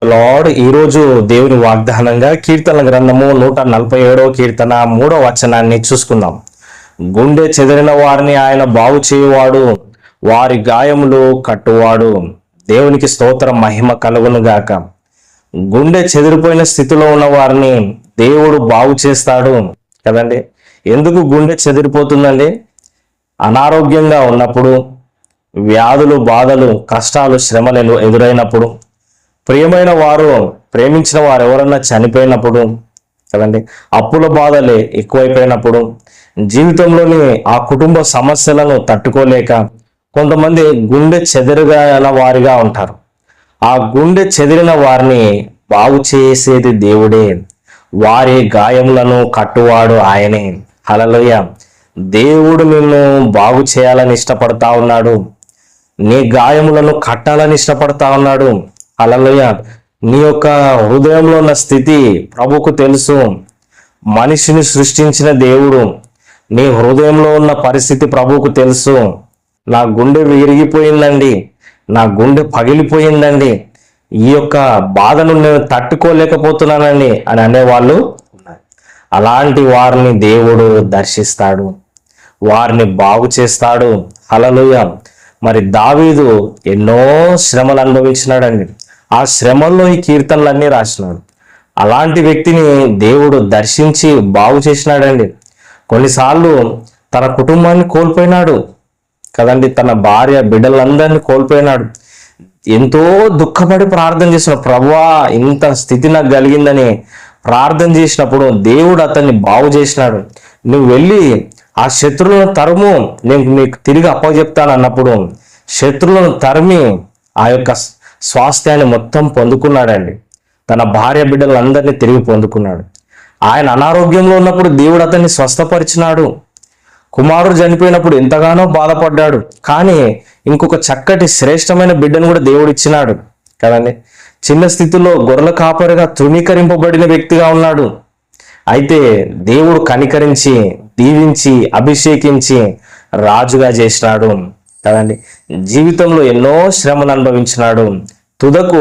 Lord ఈరోజు దేవుని వాగ్దానంగా కీర్తనల గ్రంథము 147వ కీర్తన 3వ వచనాన్ని చూసుకుందాం. గుండె చెదిరిన వారిని ఆయన బాగు చేయువాడు, వారి గాయములు కట్టువాడు. దేవునికి స్తోత్రం, మహిమ కలుగును గాక. గుండె చెదిరిపోయిన స్థితిలో ఉన్న వారిని దేవుడు బాగు చేస్తాడు కదండి. ఎందుకు గుండె చెదిరిపోతుందండి? అనారోగ్యంగా ఉన్నప్పుడు, వ్యాధులు, బాధలు, కష్టాలు, శ్రమలు ఎదురైనప్పుడు, ప్రియమైన వారు, ప్రేమించిన వారు ఎవరన్నా చనిపోయినప్పుడు కదండి, అప్పుల బాధలే ఎక్కువైపోయినప్పుడు, జీవితంలోని ఆ కుటుంబ సమస్యలను తట్టుకోలేక కొంతమంది గుండె చెదిరిన వారిగా ఉంటారు. ఆ గుండె చెదిరిన వారిని బాగు చేసేది దేవుడే. వారి గాయములను కట్టువాడు ఆయనే. హల్లెలూయా. దేవుడు నిన్ను బాగు చేయాలని ఇష్టపడతా ఉన్నాడు. నీ గాయములను కట్టాలని ఇష్టపడతా ఉన్నాడు. హల్లెలూయా. నీ యొక్క హృదయంలో ఉన్న స్థితి ప్రభువుకు తెలుసు. మనిషిని సృష్టించిన దేవుడు నీ హృదయంలో ఉన్న పరిస్థితి ప్రభువుకు తెలుసు. నా గుండె విరిగిపోయిందండి, నా గుండె పగిలిపోయిందండి, ఈ యొక్క బాధను నేను తట్టుకోలేకపోతున్నానండి అని అనేవాళ్ళు ఉన్నారు. అలాంటి వారిని దేవుడు దర్శిస్తాడు, వారిని బాగు చేస్తాడు. హల్లెలూయా. మరి దావీదు ఎన్నో శ్రమలు అనుభవించినాడండి. ఆ శ్రమల్లో ఈ కీర్తనలన్నీ రాసినాడు. అలాంటి వ్యక్తిని దేవుడు దర్శించి బాగు చేసినాడండి. కొన్నిసార్లు తన కుటుంబాన్ని కోల్పోయినాడు కదండి, తన భార్య బిడ్డలందరినీ కోల్పోయినాడు. ఎంతో దుఃఖపడి ప్రార్థన చేసినాడు. ప్రభువా, ఇంత స్థితి నాకు కలిగిందని ప్రార్థన చేసినప్పుడు దేవుడు అతన్ని బాగు చేసినాడు. నువ్వు వెళ్ళి ఆ శత్రువులను తరుము, నేను నీకు తిరిగి అప్పచెప్తాను అన్నప్పుడు శత్రువులను తరిమి ఆ యొక్క స్వాస్థ్యాన్ని మొత్తం పొందుకున్నాడండి. తన భార్య బిడ్డలందరినీ తిరిగి పొందుకున్నాడు. ఆయన అనారోగ్యంలో ఉన్నప్పుడు దేవుడు అతన్ని స్వస్థపరిచినాడు. కుమారుడు చనిపోయినప్పుడు ఎంతగానో బాధపడ్డాడు, కానీ ఇంకొక చక్కటి శ్రేష్టమైన బిడ్డను కూడా దేవుడు ఇచ్చినాడు కదండి. చిన్న స్థితిలో గొర్రెల కాపరిగా తృణీకరింపబడిన వ్యక్తిగా ఉన్నాడు. అయితే దేవుడు కనికరించి, దీవించి, అభిషేకించి రాజుగా చేసినాడు కదండి. జీవితంలో ఎన్నో శ్రమను అనుభవించినాడు. తుదకు